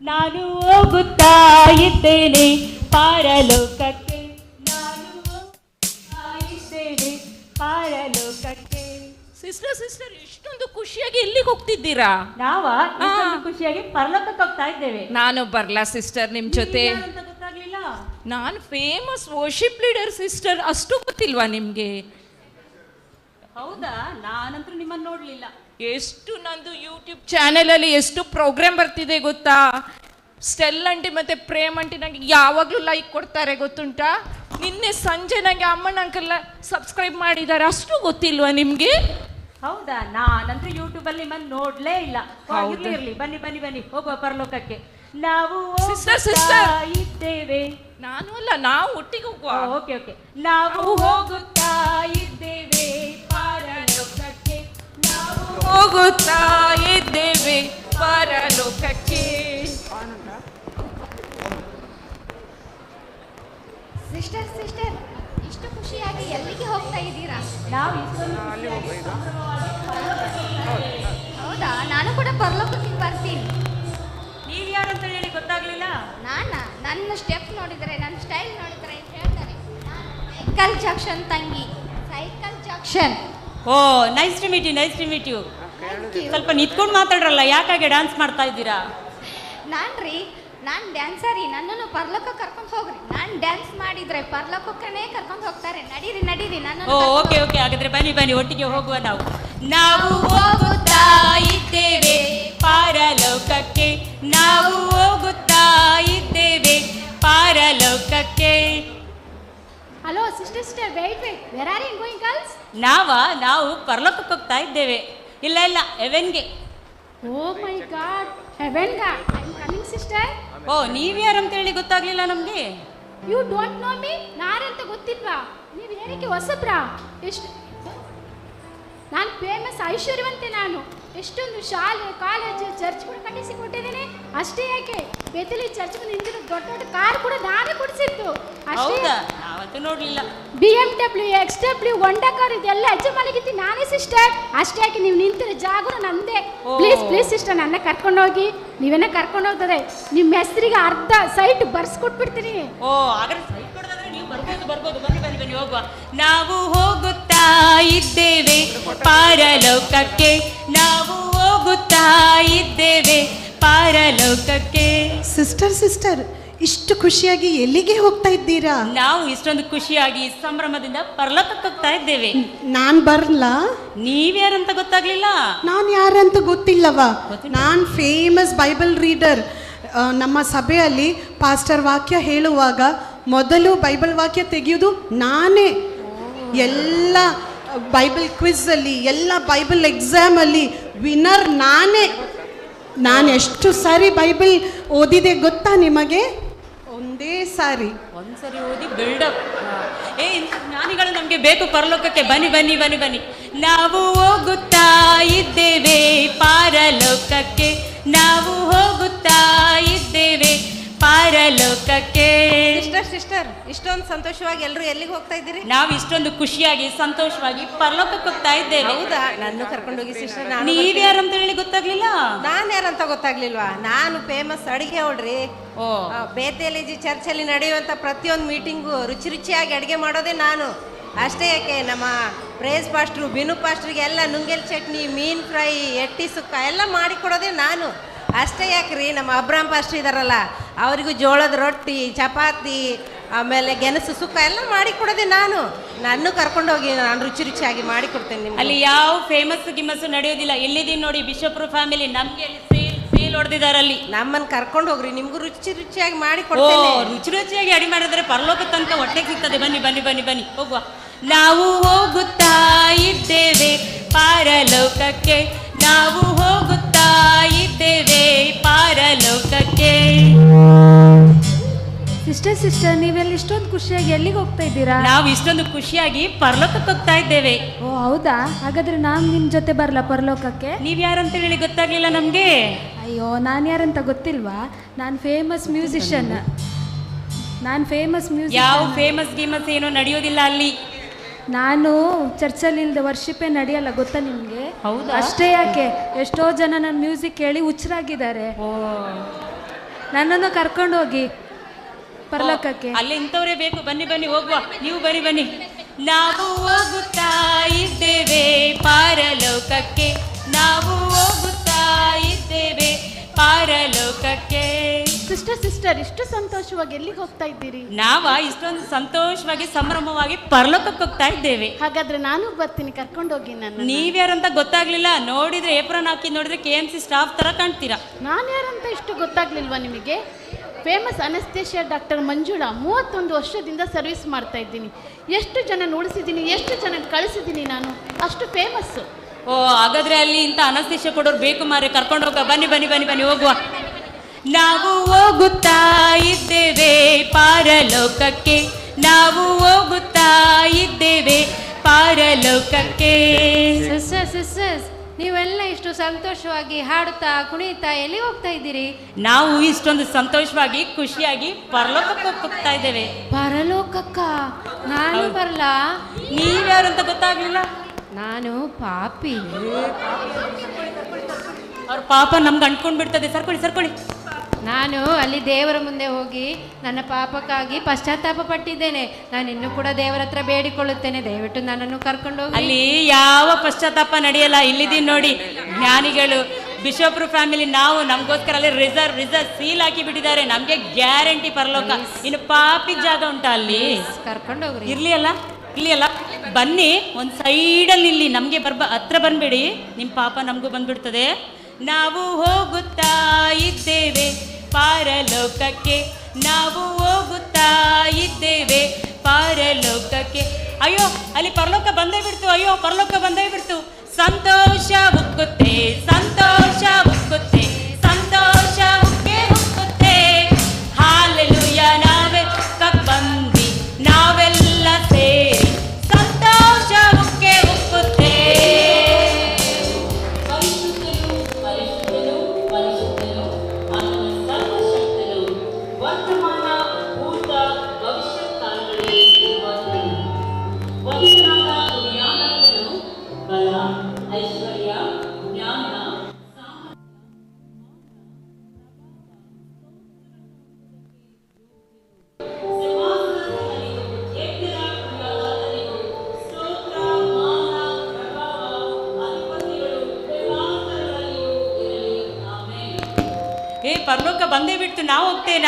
ನಾನು ಹೋಗುತ್ತಾ ಇದ್ದೇನೆ ಪಾರಲೋಕಕ್ಕೆ, ನಾನು ಹೋಗುತ್ತಾ ಇದ್ದೇನೆ ಪಾರಲೋಕಕ್ಕೆ. ಸಿಸ್ಟರ್ ಇಷ್ಟೊಂದು ಖುಷಿಯಾಗಿ ಎಲ್ಲಿಗೆ ಹೋಗ್ತಿದ್ದೀರಾ? ಖುಷಿಯಾಗಿ ಪರಲೋಕಕ್ಕೆ ಹೋಗ್ತಾ ಇದ್ದೇವೆ. ನಾನು ಬರ್ಲಾ ಸಿಸ್ಟರ್ ನಿಮ್ ಜೊತೆ? ಗೊತ್ತಾಗ್ಲಿಲ್ಲ. ನಾನು ಫೇಮಸ್ ವರ್ಷಿಪ್ ಲೀಡರ್ ಸಿಸ್ಟರ್, ಅಷ್ಟು ಗೊತ್ತಿಲ್ವಾ ನಿಮ್ಗೆ? ಹೌದಾ? ನಾನಂತೂ ನಿಮ್ಮನ್ನು ನೋಡ್ಲಿಲ್ಲ. ಎಷ್ಟು ನಂದು ಯೂಟ್ಯೂಬ್ ಚಾನೆಲ್ ಅಲ್ಲಿ ಎಷ್ಟು ಪ್ರೋಗ್ರಾಮ್ ಬರ್ತಿದೆ ಗೊತ್ತಾ? ಸ್ಟೆಲ್ ಆಂಟಿ ಮತ್ತೆ ಪ್ರೇಮ್ ಆಂಟಿ ನಂಗೆ ಯಾವಾಗ್ಲೂ ಲೈಕ್ ಕೊಡ್ತಾರೆ ಗೊತ್ತುಂಟಾ? ನಿನ್ನೆ ಸಂಜೆ ನಂಗೆ ಅಮ್ಮನ ಅಂಕಲ್ ಸಬ್ಸ್ಕ್ರೈಬ್ ಮಾಡಿದ್ದಾರೆ, ಅಷ್ಟು ಗೊತ್ತಿಲ್ವಾ ನಿಮ್ಗೆ? ಹೌದಾ? ನಾನಂತೂ ಯೂಟ್ಯೂಬ್ ಅಲ್ಲಿ ನಿಮ್ಮನ್ನು ನೋಡ್ಲೇ ಇಲ್ಲ. ಇರ್ಲಿ, ಬನ್ನಿ ಬನ್ನಿ ಬನ್ನಿ, ಹೋಗುವ ಪರಲೋಕಕ್ಕೆ. ನಾವು ಸಿಸ್ಟರ್ ಇದ್ದೇವೆ. ನಾನು ಅಲ್ಲ, ನಾವು ಒಟ್ಟಿಗೆ ಹೋಗುವ. Okay okay. ನಾವು ಹೋಗುತ್ತಾ ಇದ್ದೇವೆ ಪರಲೋಕಕ್ಕೆ, ನಾವು ಹೋಗುತ್ತಾ ಇದ್ದೇವೆ ಪರಲೋಕಕ್ಕೆ. ಸಿಸ್ಟರ್ ಇಷ್ಟು ಖುಷಿಯಾಗಿ ಎಲ್ಲಿಗೆ ಹೋಗ್ತಾ ಇದ್ದೀರಾ? ನಾವು ಹೌದಾ? ನಾನು ಕೂಡ ಪರಲೋಕಕ್ಕೆ ಬರ್ತೀನಿ. ನೀವು ಯಾರಂತ ಹೇಳಿ ಗೊತ್ತಾಗ್ಲಿಲ್ಲ. ನನ್ನ ಸ್ಟೆಪ್ ನೋಡಿದರೆ, ನನ್ನ ಸ್ಟೈಲ್ ನೋಡಿದರೆ ಹೇಳ್ತಾರೆ ಸೈಕಲ್ ಜಂಕ್ಷನ್ ತಂಗಿ, ಸೈಕಲ್ ಜಂಕ್ಷನ್. ಓ, ನೈಸ್ ಟು ಮೀಟ್ ಯು. ಸ್ವಲ್ಪ ನಿಂತ್ಕೊಂಡು ಮಾತಾಡ್ರಲ್ಲ, ಯಾಕಾಗೆ ಡ್ಯಾನ್ಸ್ ಮಾಡ್ತಾ ಇದ್ದೀರಾ? ನಾನು ಡ್ಯಾನ್ಸರಿ, ನನ್ನನ್ನು ಪರಲೋಕಕ್ಕೆ ಕರ್ಕೊಂಡು ಹೋಗ್ರಿ. ನಾನು ಡ್ಯಾನ್ಸ್ ಮಾಡಿದ್ರೆ ಪರಲೋಕಕ್ಕನೇ ಕರ್ಕೊಂಡು ಹೋಗ್ತಾರೆ. ನಡೀರಿ ನಾನು. ಓಕೆ ಹಾಗಾದ್ರೆ ಬನ್ನಿ ಒಟ್ಟಿಗೆ ಹೋಗುವ. ನಾವು ಹೋಗುತ್ತಾ ಇದ್ದೇವೆ ಪಾರಲೋಕಕ್ಕೆ, ನಾವು ಹೋಗುತ್ತಾ ಇದ್ದೇವೆ ಪಾರಲೋಕಕ್ಕೆ. Hello sister, wait, where are you going girls? ನಾವು ಪರಲೋಕಕ್ಕೆ ಹೋಗ್ತಾ ಇದ್ದೇವೆ. ಇಲ್ಲ ಹೆವೆನ್ಗೆ. ಓ ಮೈ ಗಾಡ್, ಹೆವೆನ್ಗಾ? I am coming sister. Oh, ನೀವ್ಯಾರಂತ ಹೇಳಿ ಗೊತ್ತಾಗ್ಲಿಲ್ಲ ನಮ್ಗೆ. You don't know me? ನಾರಂತ ಗೊತ್ತಿಲ್ವಾ? ನೀವು ಏನಕ್ಕೆ ಹೊಸಬ್ರಾ? ನಾನು ಫೇಮಸ್ ಐಶ್ವರ್ಯವಂತೆ. ನಾನು ಎಷ್ಟೊಂದು ಶಾಲೆ, ಕಾಲೇಜು, ಚರ್ಚ್ ಕೂಡ ಕಟ್ಟಿಸಿ ಕೊಟ್ಟಿದ್ದೇನೆ. ಅಷ್ಟೇ ಯಾಕೆ, ಬೆತ್ತಲಿ ಚರ್ಚ್ ನಿಂತಿರೋ ದೊಡ್ಡ ಕಾರ್ ಕೂಡ ನಾನೇ ಕೊಡಿಸಿದ್ದು. ನಾವಂತೂ ನೋಡ್ಲಿಲ್ಲ. BMW, XW, ಹೊಂಡಾ ಕಾರ್ ಇದೆಲ್ಲ ಯಜಮಾನಿಗಿತ್ತಿ ನಾನೇ ಸಿಸ್ಟರ್. ಅಷ್ಟೇ ಯಾಕೆ, ನೀವು ನಿಂತಿರೋ ಜಾಗರು ನಂದೇ. ಪ್ಲೀಸ್ ಸಿಸ್ಟರ್, ನನ್ನ ಕರ್ಕೊಂಡು ಹೋಗಿ. ನೀವೇನ ಕರ್ಕೊಂಡು ಹೋಗ್ತದೆ, ನಿಮ್ಮ ಹೆಸರಿಗೆ ಅರ್ಧ ಸೈಟ್ ಬರ್ಸ್ಕೊಟ್ಬಿಡ್ತೀನಿ. ಓ, ಹಾಗಾದ್ರೆ ಸೈಟ್ ಕೊಡೋದಾದ್ರೆ ನೀವು ಬರ್ಬೋದು. ಬನ್ನಿ ಹೋಗುವ. ನಾವು ಹೋಗುತ್ತಾ ಇದ್ದೇವೆ ಪಾರಲೋಕಕ್ಕೆ, ನಾವು ಹೋಗುತ್ತಾ ಇದ್ದೇವೆ ಪಾರಲೋಕಕ್ಕೆ. ಸಿಸ್ಟರ್ ಇಷ್ಟು ಖುಷಿಯಾಗಿ ಎಲ್ಲಿಗೆ ಹೋಗ್ತಾ ಇದ್ದೀರಾ? ನಾವು ಇಷ್ಟೊಂದು ಖುಷಿಯಾಗಿ ಸಂಭ್ರಮದಿಂದ ಪರಲೋಕಕ್ಕೆ ಹೋಗ್ತಾ ಇದ್ದೇವೆ. ನಾನ್ ಬರ್ಲಾ? ನೀವ್ಯಾರಂತ ಗೊತ್ತಾಗ್ಲಿಲ್ಲ. ನಾನು ಯಾರಂತ ಗೊತ್ತಿಲ್ಲವಾ? ನಾನ್ ಫೇಮಸ್ ಬೈಬಲ್ ರೀಡರ್. ನಮ್ಮ ಸಭೆಯಲ್ಲಿ ಪಾಸ್ಟರ್ ವಾಕ್ಯ ಹೇಳುವಾಗ ಮೊದಲು ಬೈಬಲ್ ವಾಕ್ಯ ತೆಗೆಯೋದು ನಾನೇ. ಎಲ್ಲ ಬೈಬಲ್ ಕ್ವಿಝಲ್ಲಿ, ಎಲ್ಲ ಬೈಬಲ್ ಎಕ್ಸಾಮಲ್ಲಿ ವಿನ್ನರ್ ನಾನೇ. ನಾನು ಎಷ್ಟು ಸಾರಿ ಬೈಬಲ್ ಓದಿದೆ ಗೊತ್ತಾ ನಿಮಗೆ? ಒಂದೇ ಸಾರಿ. ಒಂದ್ಸರಿ ಓದಿ ಬಿಲ್ಡಪ್. ಜ್ಞಾನಿಗಳು ನಮಗೆ ಬೇಕು ಪರಲೋಕಕ್ಕೆ. ಬನ್ನಿ. ನಾವು ಹೋಗುತ್ತಾ ಇದ್ದೇವೆ ಪಾರಲೋಕಕ್ಕೆ, ನಾವು ಹೋಗುತ್ತಾ ಇದ್ದೇವೆ ಪಾರಲೋಕಕ್ಕೆ. ಸಿಸ್ಟರ್ ಇಷ್ಟೊಂದು ಸಂತೋಷವಾಗಿ ಎಲ್ಲರೂ ಎಲ್ಲಿಗೆ ಹೋಗ್ತಾ ಇದ್ದೀರಿ? ನಾವು ಇಷ್ಟೊಂದು ಖುಷಿಯಾಗಿ ಸಂತೋಷವಾಗಿ ಪರಲೋಕಕ್ಕೆ ಹೋಗ್ತಾ ಇದ್ದೇವೆ. ಹೌದಾ? ನನ್ನ ಕರ್ಕೊಂಡೋಗಿ ಸಿಸ್ಟರ್. ನೀವ್ಯಾರಂತ ಹೇಳಿ ಗೊತ್ತಾಗ್ಲಿಲ್ಲ. ನಾನು ಯಾರಂತ ಗೊತ್ತಾಗ್ಲಿಲ್ವಾ? ನಾನು ಫೇಮಸ್ ಅಡಿಗೆ ಹೊಡ್ರಿ. ಬೇತೇಲಿಜಿ ಚರ್ಚಲ್ಲಿ ನಡೆಯುವಂಥ ಪ್ರತಿಯೊಂದು ಮೀಟಿಂಗು ರುಚಿಯಾಗಿ ಅಡುಗೆ ಮಾಡೋದೇ ನಾನು. ಅಷ್ಟೇ ಯಾಕೆ, ನಮ್ಮ ಪ್ರೇಸ್ ಪಾಸ್ಟ್ರು, ಬಿನು ಪಾಸ್ಟ್ರಿಗೆ ಎಲ್ಲ ನುಂಗೆಲ್ ಚಟ್ನಿ, ಮೀನು ಫ್ರೈ, ಎಟ್ಟಿ ಸುಕ್ಕ ಎಲ್ಲ ಮಾಡಿಕೊಡೋದೇ ನಾನು. ಅಷ್ಟೇ ಯಾಕ್ರಿ, ನಮ್ಮ ಅಬ್ರಾಮ್ ಪಾಸ್ಟ್ರು ಇದಾರಲ್ಲ, ಅವರಿಗೂ ಜೋಳದ ರೊಟ್ಟಿ, ಚಪಾತಿ, ಆಮೇಲೆ ಗೆಣಸು ಸುಕ್ಕ ಎಲ್ಲ ಮಾಡಿಕೊಡೋದೆ ನಾನು. ನನ್ನ ಕರ್ಕೊಂಡೋಗಿ ನಾನು ರುಚಿಯಾಗಿ ಮಾಡಿಕೊಡ್ತೇನೆ ನಿಮ್ಗೆ. ಅಲ್ಲಿ ಯಾವ ಫೇಮಸ್ ಗಿಮಸ್ ನಡೆಯೋದಿಲ್ಲ. ಎಲ್ಲಿದ್ದೀವಿ ನೋಡಿ, ಬಿಷಪ್ರು ಫ್ಯಾಮಿಲಿ, ನಮ್ಗೆ ಅಲ್ಲಿ ಸೇಲ್ ಹೊಡೆದಿದ್ದಾರೆ. ಅಲ್ಲಿ ನಮ್ಮನ್ನು ಕರ್ಕೊಂಡು ಹೋಗ್ರಿ, ನಿಮ್ಗೂ ರುಚಿಯಾಗಿ ಮಾಡಿಕೊಡ್ತೇನೆ. ರುಚಿಯಾಗಿ ಅಡಿ ಮಾಡಿದ್ರೆ ಪರಲೋಕ ತನಕ ಹೊಟ್ಟೆಗೆ ಸಿಗ್ತದೆ. ಬನ್ನಿ ಹೋಗುವ. ನಾವು ಹೋಗುತ್ತಾ ಇದ್ದೇವೆ ಪಾರಲೋಕಕ್ಕೆ, ನಾವು ಹೋಗುತ್ತಾ ಇದ್ದೇವೆ ಪಾರಲೋಕಕ್ಕೆ. ಸಿಸ್ಟರ್, ನೀವೆಲ್ಲ ಇಷ್ಟೊಂದು ಖುಷಿಯಾಗಿ ಎಲ್ಲಿಗೆ ಹೋಗ್ತಾ ಇದ್ದೀರಾ? ನಾವು ಇಷ್ಟೊಂದು ಖುಷಿಯಾಗಿ ಪರಲೋಕಕ್ಕೆ ಹೋಗ್ತಾ ಇದ್ದೇವೆ. ಓ ಹೌದಾ? ಹಾಗಾದ್ರೆ ನಾನು ನಿಮ್ಮ ಜೊತೆ ಬರಲಾ ಪರಲೋಕಕ್ಕೆ? ನೀವ್ ಯಾರಂತ ಹೇಳಿ ಗೊತ್ತಾಗ್ಲಿಲ್ಲ ನಮ್ಗೆ. ಅಯ್ಯೋ, ನಾನು ಯಾರಂತ ಗೊತ್ತಿಲ್ವಾ? ನಾನು ಫೇಮಸ್ ಮ್ಯೂಸಿಷಿಯನ್. ಯಾವ ಫೇಮಸ್ ಗೀಮಸ್ ಏನೋ ನಡೆಯೋದಿಲ್ಲ ಅಲ್ಲಿ. ನಾನು ಚರ್ಚಲ್ಲಿ ಇಲ್ಲದೆ ವರ್ಷಿಪೇ ನಡೆಯಲ್ಲ, ಗೊತ್ತಾ ನಿಮಗೆ? ಹೌದಾ? ಅಷ್ಟೇ ಯಾಕೆ, ಎಷ್ಟೋ ಜನ ನನ್ನ ಮ್ಯೂಸಿಕ್ ಕೇಳಿ ಹುಚ್ಚರಾಗಿದ್ದಾರೆ. ನನ್ನನ್ನು ಕರ್ಕೊಂಡು ಹೋಗಿ ಪರಲೋಕಕ್ಕೆ. ಅಲ್ಲಿ ಇಂಥವರೇ ಬೇಕು. ಬನ್ನಿ ಬನ್ನಿ ಹೋಗುವ, ನೀವು ಬನ್ನಿ ಬನ್ನಿ. ನಾವು ಹೋಗುತ್ತಾ ಇದ್ದೇವೆ ಪಾರಲೋಕಕ್ಕೆ, ನಾವು ಹೋಗುತ್ತಾ ಇದ್ದೇವೆ ಪಾರಲೋಕಕ್ಕೆ. ಸಿಸ್ಟರ್ ಇಷ್ಟು ಸಂತೋಷವಾಗಿ ಎಲ್ಲಿಗೆ ಹೋಗ್ತಾ ಇದ್ದೀರಿ? ಇಷ್ಟೊಂದು ಸಂತೋಷವಾಗಿ ಸಂಭ್ರಮವಾಗಿ ಪರಲೋಕಕ್ಕೆ ಹೋಗ್ತಾ ಇದ್ದೇವೆ. ಹಾಗಾದ್ರೆ ನಾನು ಬರ್ತೀನಿ, ಕರ್ಕೊಂಡು ಹೋಗಿ ನನ್ನ. ನೀವ್ಯಾರಂತ ಗೊತ್ತಾಗ್ಲಿಲ್ಲ? ನೋಡಿದ್ರೆ ಏಪ್ರನ್ ಹಾಕಿ ನೋಡಿದ್ರೆ KMC ಸ್ಟಾಫ್ ತರ ಕಾಣ್ತೀರಾ. ನಾನು ಯಾರಂತ ಇಷ್ಟು ಗೊತ್ತಾಗ್ಲಿಲ್ವಾ ನಿಮಗೆ? ಫೇಮಸ್ ಅನಸ್ತೇಷಿಯಾ ಡಾಕ್ಟರ್ ಮಂಜುಳಾ, 31 ವರ್ಷದಿಂದ ಸರ್ವಿಸ್ ಮಾಡ್ತಾ ಇದ್ದೀನಿ. ಎಷ್ಟು ಜನ ಉಳಿಸಿದ್ದೀನಿ, ಎಷ್ಟು ಜನ ಕಳಿಸಿದ್ದೀನಿ, ನಾನು ಅಷ್ಟು ಫೇಮಸ್ಸು. ಓ, ಹಾಗಾದ್ರೆ ಅಲ್ಲಿ ಇಂಥ ಅನಸ್ತೇಷಿಯಾ ಕೊಡೋರು ಬೇಕು ಮಾರೆ, ಕರ್ಕೊಂಡು ಹೋಗ. ಬನ್ನಿ ಬನ್ನಿ ಬನ್ನಿ ಬನ್ನಿ ಹೋಗುವ. ನಾವು ಹೋಗುತ್ತಾ ಇದ್ದೇವೆ ಪಾರಲೋಕಕ್ಕೆ, ನಾವು ಹೋಗುತ್ತಾ ಇದ್ದೇವೆ ಪಾರಲೋಕಕ್ಕೆ. ಸಿಸ್ಟರ್ಸ್ ನೀವೆಲ್ಲ ಇಷ್ಟು ಸಂತೋಷವಾಗಿ ಹಾಡುತ್ತಾ ಕುಣಿತಾ ಎಲ್ಲಿ ಹೋಗ್ತಾ ಇದ್ದೀರಿ? ನಾವು ಇಷ್ಟೊಂದು ಸಂತೋಷವಾಗಿ ಖುಷಿಯಾಗಿ ಪರಲೋಕಕ್ಕೆ ಹೋಗ್ತಾ ಇದ್ದೇವೆ. ಪರಲೋಕಕ್ಕ? ನಾನು ಬರಲಾ? ನೀವ್ಯಾರು ಅಂತ ಗೊತ್ತಾಗ್ಲಿಲ್ಲ? ನಾನು ಪಾಪಿ. ಅವ್ರ ಪಾಪ ನಮ್ಗೆ ಅಂಟ್ಕೊಂಡ್ ಬಿಡ್ತದೆ. ಸರ್ಕೊಳ್ಳಿ. ನಾನು ಅಲ್ಲಿ ದೇವರ ಮುಂದೆ ಹೋಗಿ ನನ್ನ ಪಾಪಕ್ಕಾಗಿ ಪಶ್ಚಾತ್ತಾಪ ಪಟ್ಟಿದ್ದೇನೆ. ನಾನು ಇನ್ನೂ ಕೂಡ ದೇವರ ಹತ್ರ ಬೇಡಿಕೊಳ್ಳುತ್ತೇನೆ, ದಯವಿಟ್ಟು ನನ್ನನ್ನು ಕರ್ಕೊಂಡು ಹೋಗಿ. ಅಲ್ಲಿ ಯಾವ ಪಶ್ಚಾತ್ತಾಪ ನಡೆಯಲ್ಲ. ಇಲ್ಲಿದ್ದೀವಿ ನೋಡಿ ಜ್ಞಾನಿಗಳು, ಬಿಷಪ್ರು ಫ್ಯಾಮಿಲಿ. ನಾವು ನಮ್ಗೋಸ್ಕರ ಅಲ್ಲಿ ರಿಸರ್ವ್ ಸೀಲ್ ಹಾಕಿ ಬಿಟ್ಟಿದ್ದಾರೆ. ನಮ್ಗೆ ಗ್ಯಾರಂಟಿ ಪರಲೋಕ. ಇನ್ನು ಪಾಪಿಗೆ ಜಾಗ ಉಂಟಾ ಅಲ್ಲಿ? ಕರ್ಕೊಂಡು ಹೋಗ್ರಿ. ಇರ್ಲಿ ಅಲ್ಲ ಬನ್ನಿ, ಒಂದು ಸೈಡಲ್ಲಿ ಇಲ್ಲಿ ನಮಗೆ ಹತ್ರ ಬಂದ್ಬೇಡಿ, ನಿಮ್ಮ ಪಾಪ ನಮಗೂ ಬಂದ್ಬಿಡ್ತದೆ. ನಾವು ಹೋಗುತ್ತಾ ಇದ್ದೇವೆ ಪಾರಲೋಕಕ್ಕೆ, ನಾವು ಹೋಗುತ್ತಾ ಇದ್ದೇವೆ ಪಾರಲೋಕಕ್ಕೆ. ಅಯ್ಯೋ, ಅಲ್ಲಿ ಪರಲೋಕ ಬಂದೇ ಬಿಡ್ತು. ಅಯ್ಯೋ, ಪರಲೋಕ ಬಂದೇ ಬಿಡ್ತು. ಸಂತೋಷ ಉಕ್ಕುತ್ತೆ, ಸಂತೋಷ ಉಕ್ಕುತ್ತೆ, ಸಂತೋಷ ಉಕ್ಕೆ ಉಕ್ಕುತ್ತೆ. ಹಾಲೆಲೂಯ, ನಾವೇ ಬಂದಿ ನಾವೆಲ್ಲ ಸೇರಿ ಸಂತೋಷ ಉಕ್ಕೆ ಉಕ್ಕುತ್ತೆ. ಪರಲೋಕ ಬಂದೇ ಬಿಡ್ತು. ನಾನು ಹೋಗ್ತೇನೆ.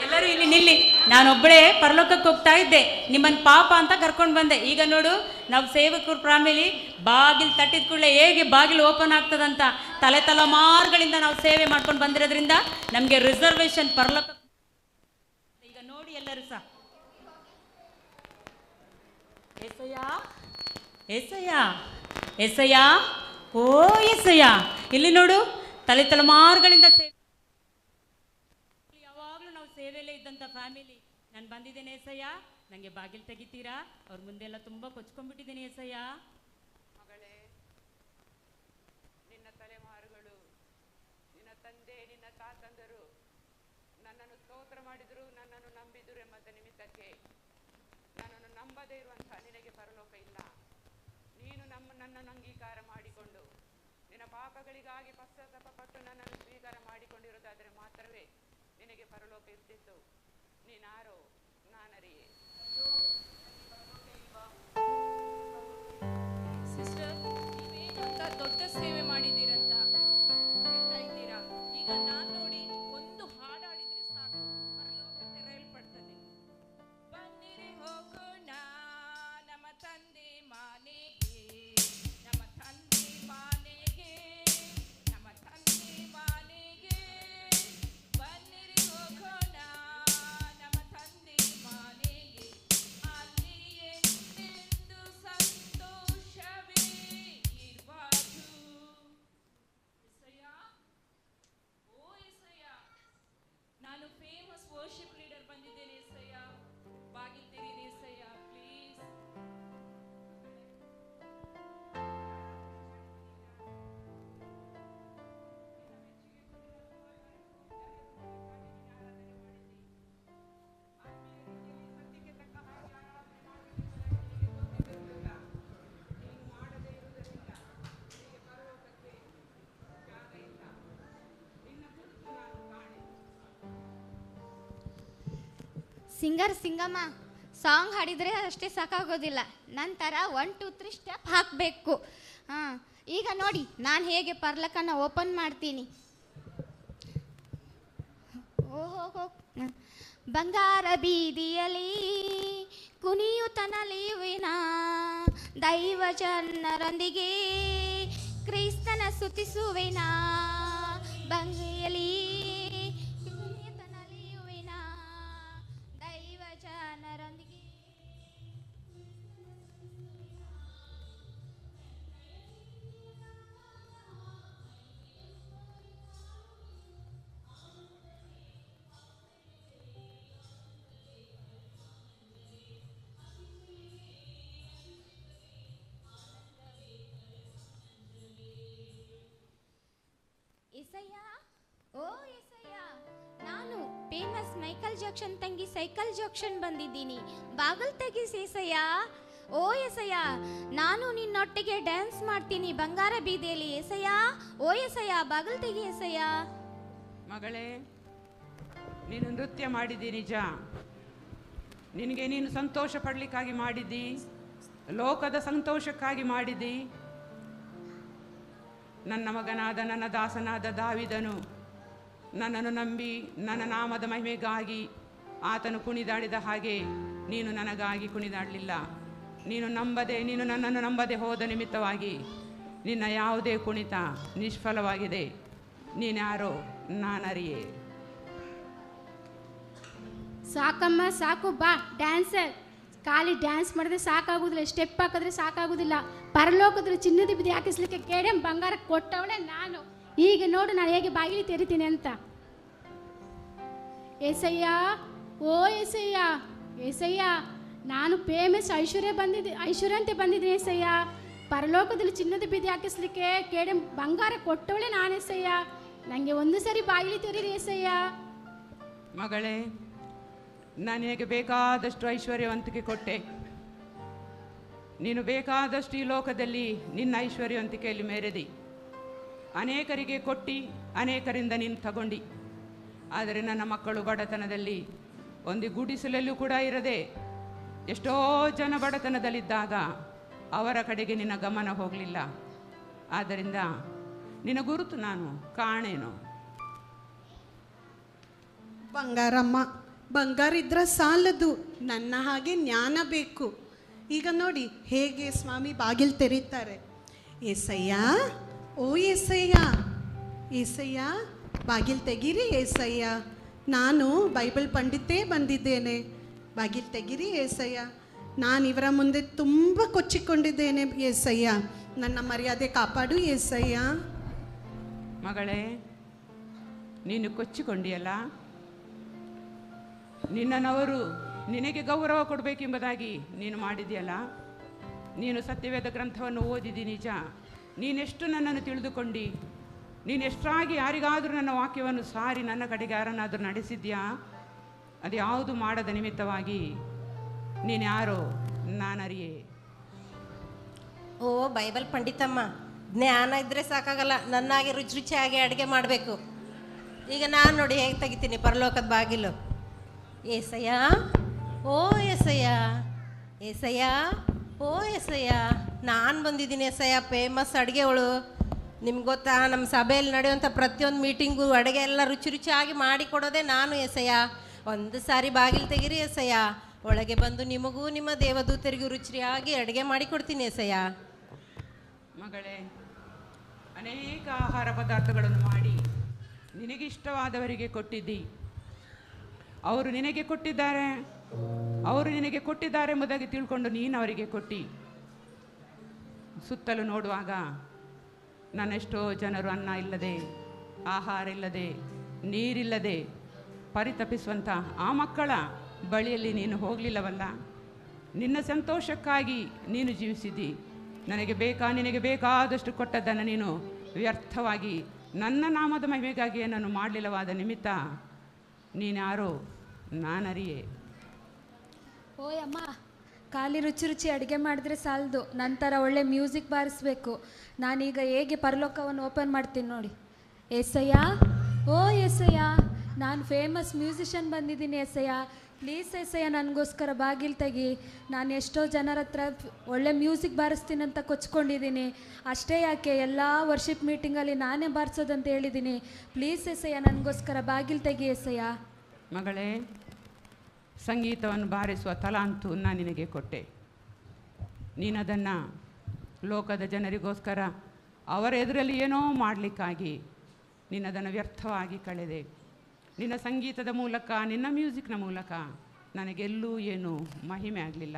ಎಲ್ಲರೂ ಇಲ್ಲಿ ನಿಲ್ಲಿ. ನಾನೊಬ್ಬಳೇ ಪರಲೋಕಕ್ಕೆ ಹೋಗ್ತಾ ಇದ್ದೆ. ನಿಮ್ಮನ್ನು ಪಾಪ ಅಂತ ಕರ್ಕೊಂಡು ಬಂದೆ. ಈಗ ನೋಡು, ನಾವು ಸೇವಕರು ಫ್ಯಾಮಿಲಿ ಬಾಗಿಲು ತಟ್ಟಿದ ಕೂಡಲೇ ಹೇಗೆ ಬಾಗಿಲು ಓಪನ್ ಆಗ್ತದಂತ ತಲೆಮಾರುಗಳಿಂದ ನಾವು ಸೇವೆ ಮಾಡ್ಕೊಂಡು ಬಂದಿರೋದ್ರಿಂದ ನಮಗೆ ರಿಸರ್ವೇಶನ್ ಪರಲೋಕ. ಈಗ ನೋಡಿ ಎಲ್ಲರೂ ಸಹ ಎಸಯ್ಯ ಓ ಎಸಯ್ಯ. ಇಲ್ಲಿ ನೋಡು, ತಲೆಮಾರುಗಳಿಂದ ಯಾವಾಗಲೂ ನಾವು ಸೇವೆಯಲ್ಲೇ ಇದ್ದಂಥ ಫ್ಯಾಮಿಲಿ. ನಾನು ಬಂದಿದ್ದೇನೆ ಏಸಯ್ಯ, ನನಗೆ ಬಾಗಿಲು ತೆಗಿತೀರಾ? ಅವ್ರ ಮುಂದೆಲ್ಲ ತುಂಬ ಕೊಚ್ಕೊಂಡ್ಬಿಟ್ಟಿದ್ದೀನಿ ಏಸಯ್ಯ. ಮಗಳೇ, ನಿನ್ನ ತಲೆಮಾರುಗಳು, ನಿನ್ನ ತಂದೆ, ನಿನ್ನ ತಾತಂದರು ನನ್ನನ್ನು ಸ್ತೋತ್ರ ಮಾಡಿದರು, ನನ್ನನ್ನು ನಂಬಿದರು ಎಂಬ ನಿಮಿತ್ತಕ್ಕೆ ನನ್ನನ್ನು ನಂಬದೇ ಇರುವಂಥ ನಿನಗೆ ಪರಲೋಕ ಇಲ್ಲ. ನೀನು ನನ್ನನ್ನು ಅಂಗೀಕಾರ ಮಾಡಿಕೊಂಡು ನಿನ್ನ ಪಾಪಗಳಿಗಾಗಿ ಪಶ್ಚಾತ್ತಾಪ ಪಟ್ಟು ನನ್ನನ್ನು ಸ್ವೀಕಾರ ಮಾಡಿಕೊಂಡಿರೋದಾದರೆ ಮಾತ್ರವೇ ನಿನಗೆ ಪರಲೋಕ ಇರ್ತಿತ್ತು. ನೀನಾರೋ ನಾನರಿಯೇ. ಸಿಸ್ಟರ್, ನೀವೇನಂತ ದೊಡ್ಡ ಸೇವೆ ಮಾಡಿದ್ದೀರಂತ ಹೇಳ್ತಾ ಇದ್ದೀರಾ. ಈಗ ನಾನು ನೋಡಿ, ಒಂದು ಹಾಡಾಡಿದ್ರೆ ಸಾಕು, ಪರಲೋಕ ತೆರೆಯಲ್ಪಡ್ತದೆ. ಬನ್ನಿರಿ ಹೋಗೋಣ ನಮ್ಮ ತಂದೆ ಮನೆಗೆ, ನಮ್ಮ ತಂದೆ ಮನೆಗೆ, ನಮ್ಮ ತಂದೆ ಮನೆಗೆ. ಬನ್ನಿರಿ ಹೋಗೋಣ ನಮ್ಮ ತಂದೆ ಮನೆಗೆ, ಅಲ್ಲಿ ಎಂದೆಂದು ಸಂತೋಷವೇ ಇರುವುದು. ಸಿಂಗಮ್ಮ ಸಾಂಗ್ ಹಾಡಿದರೆ ಅಷ್ಟೇ ಸಾಕಾಗೋದಿಲ್ಲ, ನಂತರ 1 2 3 ಸ್ಟೆಪ್ ಹಾಕಬೇಕು. ಹಾಂ, ಈಗ ನೋಡಿ ನಾನು ಹೇಗೆ ಪರ್ಲಕನ್ನು ಓಪನ್ ಮಾಡ್ತೀನಿ. ಓಹೋ, ಬಂಗಾರ ಬೀದಿಯಲ್ಲಿ ಕುಣಿಯುತ್ತನಲಿಯುವಿನ ದೈವ ಜನರೊಂದಿಗೆ ಕ್ರಿಸ್ತನ ಸ್ತುತಿಸುವಿನ. ಬಂಗೆಯಲ್ಲಿ ಕುಣಿಯುತ್ತನಲಿಯುವಿನ ದೈವ ಜನರೊಂದಿಗೆ. ಎಸಯ್ಯ, ಓ ಎಸಯ್ಯ, ನಾನು ಫೇಮಸ್ ಮೈಕಲ್ ಜಾಕ್ಸನ್ ತಂಗಿ ಸೈಕಲ್ ಜಾಕ್ಸನ್ ಬಂದಿದ್ದೀನಿ. ಬಾಗಲ್ ತೆಗಿಸಿ ಎಸಯ್ಯ. ಓ ಎಸಯ್ಯ, ನಾನು ನಿನ್ನೊಟ್ಟಿಗೆ ಡ್ಯಾನ್ಸ್ ಮಾಡ್ತೀನಿ ಬಂಗಾರ ಬೀದಿಯಲ್ಲಿ. ಎಸಯ್ಯ, ಓ ಎಸಯ್ಯ, ಬಾಗಲ್ ತೆಗಿ ಎಸಯ್ಯ. ಮಗಳೇ, ನೀನು ನೃತ್ಯ ಮಾಡಿದಿ ನಿಜ. ನಿನಗೆ ನೀನು ಸಂತೋಷ ಪಡಲಿಕ್ಕಾಗಿ ಮಾಡಿದ್ದಿ, ಲೋಕದ ಸಂತೋಷಕ್ಕಾಗಿ ಮಾಡಿದ್ದಿ. ನನ್ನ ಮಗನಾದ ನನ್ನ ದಾಸನಾದ ದಾವಿದನು ನನ್ನನ್ನು ನಂಬಿ ನನ್ನ ನಾಮದ ಮಹಿಮೆಗಾಗಿ ಆತನು ಕುಣಿದಾಡಿದ ಹಾಗೆ ನೀನು ನನಗಾಗಿ ಕುಣಿದಾಡಲಿಲ್ಲ. ನೀನು ನನ್ನನ್ನು ನಂಬದೆ ಹೋದ ನಿಮಿತ್ತವಾಗಿ ನಿನ್ನ ಯಾವುದೇ ಕುಣಿತ ನಿಷ್ಫಲವಾಗಿದೆ. ನೀನ್ಯಾರೋ ನಾನರಿಯೇ. ಸಾಕಮ್ಮ ಸಾಕು, ಬಾ ಡ್ಯಾನ್ಸರ್. ಖಾಲಿ ಡ್ಯಾನ್ಸ್ ಮಾಡಿದ್ರೆ ಸಾಕಾಗೋದಿಲ್ಲ, ಸ್ಟೆಪ್ ಹಾಕಿದ್ರೆ ಸಾಕಾಗೋದಿಲ್ಲ. ಪರಲೋಕದಲ್ಲಿ ಚಿನ್ನದ ಬಿದ್ದು ಹಾಕಿಸ್ಲಿಕ್ಕೆ ಕೇಡೆ ಬಂಗಾರ ಕೊಟ್ಟವಳೆ ನಾನು. ಈಗ ನೋಡು ನಾನು ಹೇಗೆ ಬಾಗಿಲು ತೆರಿತೀನಿ ಅಂತ. ಏಸಯ್ಯ, ಓ ಏಸಯ್ಯ, ಏಸಯ್ಯ, ನಾನು ಫೇಮಸ್ ಐಶ್ವರ್ಯಂತೆ ಬಂದಿದ್ದೀನಿ ಏಸಯ್ಯ. ಪರಲೋಕದಲ್ಲಿ ಚಿನ್ನದ ಬಿದ್ದು ಹಾಕಿಸ್ಲಿಕ್ಕೆ ಕೇಡೆ ಬಂಗಾರ ಕೊಟ್ಟವಳೆ ನಾನು ಏಸಯ್ಯ. ನನಗೆ ಒಂದು ಸರಿ ಬಾಗಿಲು ತೆರೀರಿ ಏಸಯ್ಯ. ಮಗಳೇ, ನಾನು ನಿನಗೆ ಬೇಕಾದಷ್ಟು ಐಶ್ವರ್ಯವಂತಿಕೆ ಕೊಟ್ಟೆ. ನೀನು ಬೇಕಾದಷ್ಟು ಈ ಲೋಕದಲ್ಲಿ ನಿನ್ನ ಐಶ್ವರ್ಯವಂತಿಕೆಯಲ್ಲಿ ಮೆರೆದಿ. ಅನೇಕರಿಗೆ ಕೊಟ್ಟು ಅನೇಕರಿಂದ ನೀನು ತಗೊಂಡು. ಆದರೆ ನನ್ನ ಮಕ್ಕಳು ಬಡತನದಲ್ಲಿ ಒಂದು ಗುಡಿಸಲಲ್ಲೂ ಕೂಡ ಇರದೆ ಎಷ್ಟೋ ಜನ ಬಡತನದಲ್ಲಿದ್ದಾಗ ಅವರ ಕಡೆಗೆ ನಿನ್ನ ಗಮನ ಹೋಗಲಿಲ್ಲ. ಆದ್ದರಿಂದ ನಿನ್ನ ಗುರುತು ನಾನು ಕಾಣೇನು. ಬಂಗಾರಮ್ಮ, ಬಂಗಾರ ಇದ್ರೆ ಸಾಲದು, ನನ್ನ ಹಾಗೆ ಜ್ಞಾನ ಬೇಕು. ಈಗ ನೋಡಿ ಹೇಗೆ ಸ್ವಾಮಿ ಬಾಗಿಲು ತೆರೀತಾರೆ. ಏಸಯ್ಯ, ಓ ಏಸಯ್ಯ, ಏಸಯ್ಯ, ಬಾಗಿಲು ತೆಗೀರಿ ಏಸಯ್ಯ. ನಾನು ಬೈಬಲ್ ಪಂಡಿತೇ ಬಂದಿದ್ದೇನೆ, ಬಾಗಿಲು ತೆಗೀರಿ ಏಸಯ್ಯ. ನಾನು ಇವರ ಮುಂದೆ ತುಂಬ ಕೊಚ್ಚಿಕೊಂಡಿದ್ದೇನೆ ಏಸಯ್ಯ, ನನ್ನ ಮರ್ಯಾದೆ ಕಾಪಾಡು ಏಸಯ್ಯ. ಮಗಳೇ, ನೀನು ಕೊಚ್ಚಿಕೊಂಡಿಯಲ್ಲ, ನಿನ್ನನವರು ನಿನಗೆ ಗೌರವ ಕೊಡಬೇಕೆಂಬುದಾಗಿ ನೀನು ಮಾಡಿದೆಯಲ್ಲ. ನೀನು ಸತ್ಯವೇದ ಗ್ರಂಥವನ್ನು ಓದಿದಿ ನಿಜ. ನೀನೆಷ್ಟು ನನ್ನನ್ನು ತಿಳಿದುಕೊಂಡು, ನೀನೆಷ್ಟಾಗಿ ಯಾರಿಗಾದರೂ ನನ್ನ ವಾಕ್ಯವನ್ನು ಸಾರಿ ನನ್ನ ಕಡೆಗೆ ಯಾರನ್ನಾದರೂ ನಡೆಸಿದ್ಯಾ? ಅದು ಯಾವುದು ಮಾಡದ ನಿಮಿತ್ತವಾಗಿ ನೀನು ಯಾರೋ ನಾನರಿಯೇ. ಓ ಬೈಬಲ್ ಪಂಡಿತಮ್ಮ, ಜ್ಞಾನ ಇದ್ದರೆ ಸಾಕಾಗಲ್ಲ, ನನ್ನಾಗೆ ರುಚಿ ರುಚಿಯಾಗಿ ಅಡುಗೆ ಮಾಡಬೇಕು. ಈಗ ನಾನು ನೋಡಿ ಹೇಗೆ ತೆಗಿತೀನಿ ಪರಲೋಕದ ಬಾಗಿಲು. ಏಸಯ್ಯ, ಓ ಏಸಯ್ಯ, ಏಸಯ್ಯ, ಓ ಏಸಯ್ಯ, ನಾನು ಬಂದಿದ್ದೀನಿ ಏಸಯ್ಯ, ಫೇಮಸ್ ಅಡುಗೆವಳು. ನಿಮ್ಗೆ ಗೊತ್ತಾ, ನಮ್ಮ ಸಭೆಯಲ್ಲಿ ನಡೆಯುವಂಥ ಪ್ರತಿಯೊಂದು ಮೀಟಿಂಗು ಅಡುಗೆ ಎಲ್ಲ ರುಚಿ ರುಚಿಯಾಗಿ ಮಾಡಿಕೊಡೋದೇ ನಾನು ಏಸಯ್ಯ. ಒಂದು ಸಾರಿ ಬಾಗಿಲು ತೆಗೀರಿ ಏಸಯ್ಯ, ಒಳಗೆ ಬಂದು ನಿಮಗೂ ನಿಮ್ಮ ದೇವದೂತರಿಗೂ ರುಚಿಯಾಗಿ ಅಡುಗೆ ಮಾಡಿಕೊಡ್ತೀನಿ ಏಸಯ್ಯ. ಮಗಳೇ, ಅನೇಕ ಆಹಾರ ಪದಾರ್ಥಗಳನ್ನು ಮಾಡಿ ನಿನಗಿಷ್ಟವಾದವರಿಗೆ ಕೊಟ್ಟಿದ್ದಿ. ಅವರು ನಿನಗೆ ಕೊಟ್ಟಿದ್ದಾರೆ ಎಂಬುದಾಗಿ ತಿಳ್ಕೊಂಡು ನೀನು ಅವರಿಗೆ ಕೊಟ್ಟು ಸುತ್ತಲೂ ನೋಡುವಾಗ ನನ್ನೆಷ್ಟೋ ಜನರು ಅನ್ನ ಇಲ್ಲದೆ, ಆಹಾರ ಇಲ್ಲದೆ, ನೀರಿಲ್ಲದೆ ಪರಿತಪಿಸುವಂಥ ಆ ಮಕ್ಕಳ ಬಳಿಯಲ್ಲಿ ನೀನು ಹೋಗಲಿಲ್ಲವಲ್ಲ. ನಿನ್ನ ಸಂತೋಷಕ್ಕಾಗಿ ನೀನು ಜೀವಿಸಿದ್ದಿ. ನಿನಗೆ ಬೇಕಾದಷ್ಟು ಕೊಟ್ಟದ್ದನ್ನು ನೀನು ವ್ಯರ್ಥವಾಗಿ ನನ್ನ ನಾಮದ ಮಹಿಮೆಗಾಗಿ ಏನನ್ನು ಮಾಡಲಿಲ್ಲವಾದ ನಿಮಿತ್ತ ನೀನ್ಯಾರೋ ನಾನರಿಯೇ. ಓಯಮ್ಮ, ಖಾಲಿ ರುಚಿ ರುಚಿ ಅಡುಗೆ ಮಾಡಿದ್ರೆ ಸಾಲದು, ನಂತರ ಒಳ್ಳೆ ಮ್ಯೂಸಿಕ್ ಬಾರಿಸ್ಬೇಕು. ನಾನೀಗ ಹೇಗೆ ಪರಲೋಕವನ್ನು ಓಪನ್ ಮಾಡ್ತೀನಿ ನೋಡಿ. ಏಸಯ್ಯ, ಓ ಏಸಯ್ಯ, ನಾನು ಫೇಮಸ್ ಮ್ಯೂಸಿಷಿಯನ್ ಬಂದಿದ್ದೀನಿ ಎಸಯ್ಯ. ಪ್ಲೀಸ್ ಎಸಯ್ಯ, ನನಗೋಸ್ಕರ ಬಾಗಿಲು ತೆಗಿ. ನಾನು ಎಷ್ಟೋ ಜನರ ಹತ್ರ ಒಳ್ಳೆ ಮ್ಯೂಸಿಕ್ ಬಾರಿಸ್ತೀನಿ ಅಂತ ಕೊಚ್ಕೊಂಡಿದ್ದೀನಿ. ಅಷ್ಟೇ ಯಾಕೆ, ಎಲ್ಲ ವರ್ಷಿಪ್ ಮೀಟಿಂಗಲ್ಲಿ ನಾನೇ ಬಾರಿಸೋದಂತ ಹೇಳಿದ್ದೀನಿ. ಪ್ಲೀಸ್ ಎಸಯ್ಯ, ನನಗೋಸ್ಕರ ಬಾಗಿಲು ತೆಗಿ ಎಸಯ್ಯ. ಮಗಳೇ, ಸಂಗೀತವನ್ನು ಬಾರಿಸುವ ತಲಾಂತು ನಾನು ನಿನಗೆ ಕೊಟ್ಟೆ. ನೀನದನ್ನು ಲೋಕದ ಜನರಿಗೋಸ್ಕರ ಅವರ ಎದುರಲ್ಲಿ ಏನೋ ಮಾಡಲಿಕ್ಕಾಗಿ ನೀನದನ್ನು ವ್ಯರ್ಥವಾಗಿ ಕಳೆದೆ. ನಿನ್ನ ಸಂಗೀತದ ಮೂಲಕ, ನಿನ್ನ ಮ್ಯೂಸಿಕ್ನ ಮೂಲಕ ನನಗೆಲ್ಲೂ ಏನೂ ಮಹಿಮೆ ಆಗಲಿಲ್ಲ.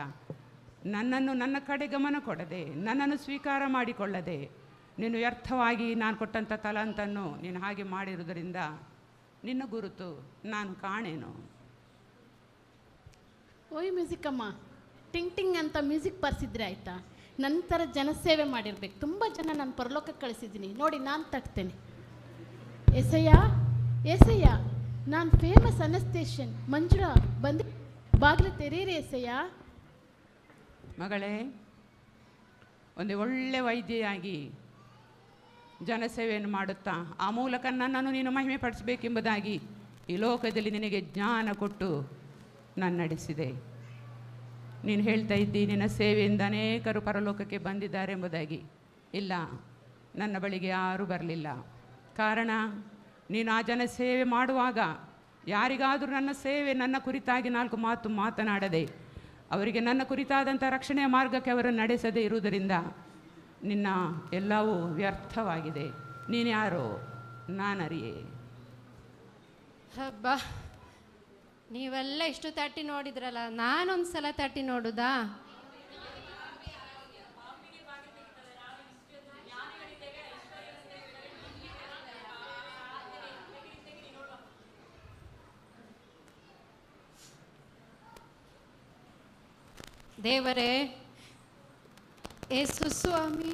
ನನ್ನನ್ನು ನನ್ನ ಕಡೆ ಗಮನ ಕೊಡದೆ, ನನ್ನನ್ನು ಸ್ವೀಕಾರ ಮಾಡಿಕೊಳ್ಳದೆ, ನೀನು ವ್ಯರ್ಥವಾಗಿ ನಾನು ಕೊಟ್ಟಂಥ ತಲಾಂತನ್ನು ನೀನು ಹಾಗೆ ಮಾಡಿರುವುದರಿಂದ ನಿನ್ನ ಗುರುತು ನಾನು ಕಾಣೇನು. ಓಯ್ ಮ್ಯೂಸಿಕ್ ಅಮ್ಮ, ಟಿಂಗ್ ಟಿಂಗ್ ಅಂತ ಮ್ಯೂಸಿಕ್ ಬರ್ಸಿದ್ರೆ ಆಯಿತಾ? ನಂತರ ಜನಸೇವೆ ಮಾಡಿರ್ಬೇಕು. ತುಂಬ ಜನ ನಾನು ಪರಲೋಕಕ್ಕೆ ಕಳಿಸಿದ್ದೀನಿ ನೋಡಿ, ನಾನು ತಟ್ತೇನೆ. ಎಸಯ್ಯ ಎಸಯ್ಯ, ನಾನು ಫೇಮಸ್ ಅನಸ್ತೇಷನ್ ಮಂಜುಳಾ ಬಂದು ಬಾಗಿಲು ತೆರೀರಿ ಎಸಯ್ಯ. ಮಗಳೇ, ಒಂದು ಒಳ್ಳೆ ವೈದ್ಯೆಯಾಗಿ ಜನಸೇವೆಯನ್ನು ಮಾಡುತ್ತಾ ಆ ಮೂಲಕ ನನ್ನನ್ನು ನೀನು ಮಹಿಮೆ ಪಡಿಸಬೇಕೆಂಬುದಾಗಿ ಈ ಲೋಕದಲ್ಲಿ ನಿನಗೆ ಜ್ಞಾನ ಕೊಟ್ಟು ನಾನು ನಡೆಸಿದೆ. ನೀನು ಹೇಳ್ತಾ ಇದ್ದಿ ನಿನ್ನ ಸೇವೆಯಿಂದ ಅನೇಕರು ಪರಲೋಕಕ್ಕೆ ಬಂದಿದ್ದಾರೆ ಎಂಬುದಾಗಿ. ಇಲ್ಲ, ನನ್ನ ಬಳಿಗೆ ಯಾರೂ ಬರಲಿಲ್ಲ. ಕಾರಣ, ನೀನು ಆ ಜನ ಸೇವೆ ಮಾಡುವಾಗ ಯಾರಿಗಾದರೂ ನನ್ನ ಸೇವೆ, ನನ್ನ ಕುರಿತಾಗಿ 4 ಮಾತು ಮಾತನಾಡದೆ, ಅವರಿಗೆ ನನ್ನ ಕುರಿತಾದಂಥ ರಕ್ಷಣೆಯ ಮಾರ್ಗಕ್ಕೆ ಅವರನ್ನು ನಡೆಸದೇ ಇರುವುದರಿಂದ ನಿನ್ನ ಎಲ್ಲವೂ ವ್ಯರ್ಥವಾಗಿದೆ. ನೀನು ಯಾರೋ ನಾನರಿಯೇ. ಹಬ್ಬ, ನೀವೆಲ್ಲ ಇಷ್ಟು ತಟ್ಟಿ ನೋಡಿದ್ರಲ್ಲ, ನಾನೊಂದು ಸಲ ತಟ್ಟಿ ನೋಡುದಾ? ದೇವರೇ, ಏಸು ಸ್ವಾಮಿ,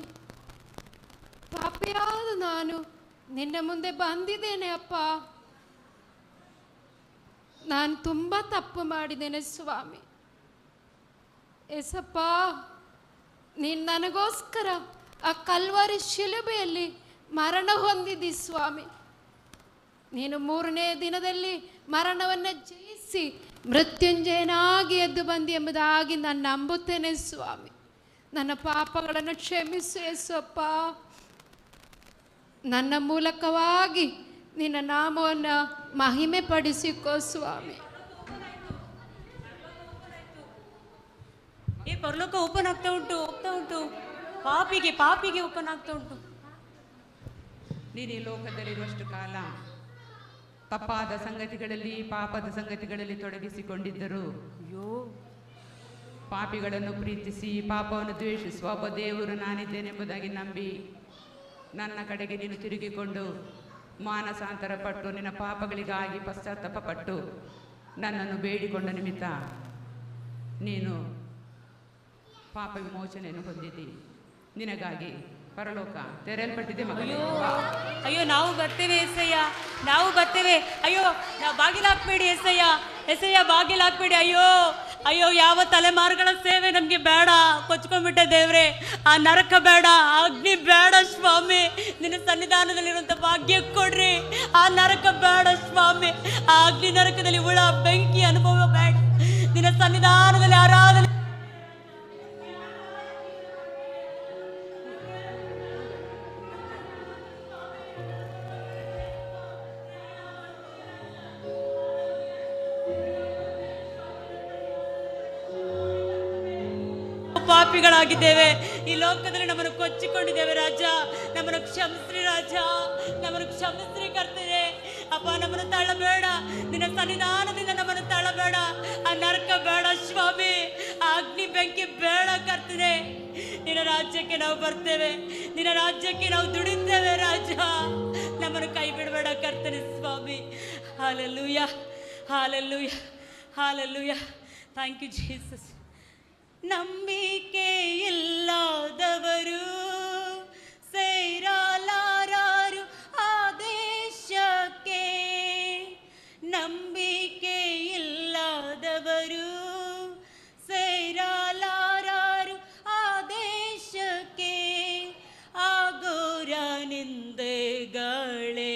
ಪಾಪಿಯಾದ ನಾನು ನಿನ್ನ ಮುಂದೆ ಬಂದಿದ್ದೇನೆ ಅಪ್ಪ. ನಾನು ತುಂಬ ತಪ್ಪು ಮಾಡಿದ್ದೇನೆ ಸ್ವಾಮಿ. ಏಸಪ್ಪ, ನೀನು ನನಗೋಸ್ಕರ ಆ ಕಲ್ವಾರಿ ಶಿಲುಬೆಯಲ್ಲಿ ಮರಣ ಹೊಂದಿದ್ದಿ ಸ್ವಾಮಿ. ನೀನು 3ನೇ ದಿನದಲ್ಲಿ ಮರಣವನ್ನು ಜಯಿಸಿ ಮೃತ್ಯುಂಜಯನಾಗಿ ಎದ್ದು ಬಂದಿ ಎಂಬುದಾಗಿ ನಾನು ನಂಬುತ್ತೇನೆ ಸ್ವಾಮಿ. ನನ್ನ ಪಾಪಗಳನ್ನು ಕ್ಷಮಿಸು ಏಸಪ್ಪ. ನನ್ನ ಮೂಲಕವಾಗಿ ನಿನ್ನ ನಾಮವನ್ನು ಮಹಿಮೆ ಪಡಿಸಿಕೋ ಸ್ವಾಮಿ. ಈ ಪರಲೋಕ ಓಪನ್ ಆಗ್ತಾ ಉಂಟು, ಹೋಗ್ತಾ ಉಂಟು. ಪಾಪಿಗೆ ಓಪನ್ ಆಗ್ತಾ ಉಂಟು. ನೀನು ಈ ಲೋಕದಲ್ಲಿರುವಷ್ಟು ಕಾಲ ತಪ್ಪಾದ ಸಂಗತಿಗಳಲ್ಲಿ, ಪಾಪದ ಸಂಗತಿಗಳಲ್ಲಿ ತೊಡಗಿಸಿಕೊಂಡಿದ್ದರು. ಪಾಪಿಗಳನ್ನು ಪ್ರೀತಿಸಿ ಪಾಪವನ್ನು ದ್ವೇಷಿಸುವ ಒಬ್ಬ ದೇವರು ನಾನಿದ್ದೇನೆಂಬುದಾಗಿ ನಂಬಿ ನನ್ನ ಕಡೆಗೆ ನೀನು ತಿರುಗಿಕೊಂಡು ಮಾನಸಾಂತರ ಪಟ್ಟು ನಿನ್ನ ಪಾಪಗಳಿಗಾಗಿ ಪಶ್ಚಾತ್ತಾಪ ಪಟ್ಟು ನನ್ನನ್ನು ಬೇಡಿಕೊಂಡ ನಿಮಿತ್ತ ನೀನು ಪಾಪ ವಿಮೋಚನೆಯನ್ನು ಹೊಂದಿದ್ದಿ. ನಿನಗಾಗಿ ಪರಲೋಕ ತೆರೆಯಲ್ಪಟ್ಟಿದೆ ಮಗಳೇ. ಅಯ್ಯೋ, ನಾವು ಬರ್ತೇವೆ ಎಸಯ್ಯ, ನಾವು ಬರ್ತೇವೆ. ಅಯ್ಯೋ, ನಾವು ಬಾಗಿಲು ಹಾಕ್ಬೇಡಿ ಎಸಯ್ಯ, ಎಸಯ್ಯ ಬಾಗಿಲು ಹಾಕ್ಬೇಡಿ. ಅಯ್ಯೋ ಅಯ್ಯೋ, ಯಾವ ತಲೆಮಾರುಗಳ ಸೇವೆ ನಮಗೆ ಬೇಡ. ಕೊಚ್ಕೊಂಡ್ಬಿಟ್ಟೆ ದೇವ್ರೆ, ಆ ನರಕ ಬೇಡ, ಆ ಅಗ್ನಿ ಬೇಡ ಸ್ವಾಮಿ. ನಿನ್ನ ಸನ್ನಿಧಾನದಲ್ಲಿರುವಂಥ ಭಾಗ್ಯ ಕೊಡ್ರಿ. ಆ ನರಕ ಬೇಡ ಸ್ವಾಮಿ, ಆ ಅಗ್ನಿ ನರಕದಲ್ಲಿ ಹುಳ ಬೆಂಕಿ ಅನುಭವ ಬೇಡ. ನಿನ್ನ ಸನ್ನಿಧಾನದಲ್ಲಿ ಆರಾಧನೆ ಪಾಪಿಗಳಾಗಿದ್ದೇವೆ. ಈ ಲೋಕದಲ್ಲಿ ನಮ್ಮನ್ನು ಕೊಚ್ಚಿಕೊಂಡಿದ್ದೇವೆ ರಾಜ. ನಮ್ಮನ್ನು ಕ್ಷಮಿಸ್ರಿ ರಾಜ, ನಮ್ಮನ್ನು ಕ್ಷಮಿಸ್ರಿ ಕರ್ತನೆ. ಅಪ್ಪ, ನಮ್ಮನ್ನು ತಳ್ಳಬೇಡ. ನಿನ್ನ ಸನ್ನಿಧಾನದಿಂದ ನಮ್ಮನ್ನು ತಳ್ಳಬೇಡ. ಆ ನರಕ ಬೇಡ ಸ್ವಾಮಿ, ಆ ಅಗ್ನಿ ಬೆಂಕಿ ಬೇಡ ಕರ್ತನೆ. ನಿನ್ನ ರಾಜ್ಯಕ್ಕೆ ನಾವು ಬರ್ತೇವೆ, ನಿನ್ನ ರಾಜ್ಯಕ್ಕೆ ನಾವು ದುಡಿತೇವೆ ರಾಜ. ನಮ್ಮನ್ನು ಕೈ ಬಿಡಬೇಡ ಕರ್ತನೆ ಸ್ವಾಮಿ. Hallelujah, hallelujah, hallelujah. Thank you Jesus. ನಂಬಿಕೆ ಇಲ್ಲದವರು ಸೇರಲಾರರು ಆ ದೇಶಕ್ಕೆ. ನಂಬಿಕೆ ಇಲ್ಲದವರು ಸೇರಲಾರರು ಆ ದೇಶಕ್ಕೆ. ಆಗೋರ ನಿಂದೆಗಳೇ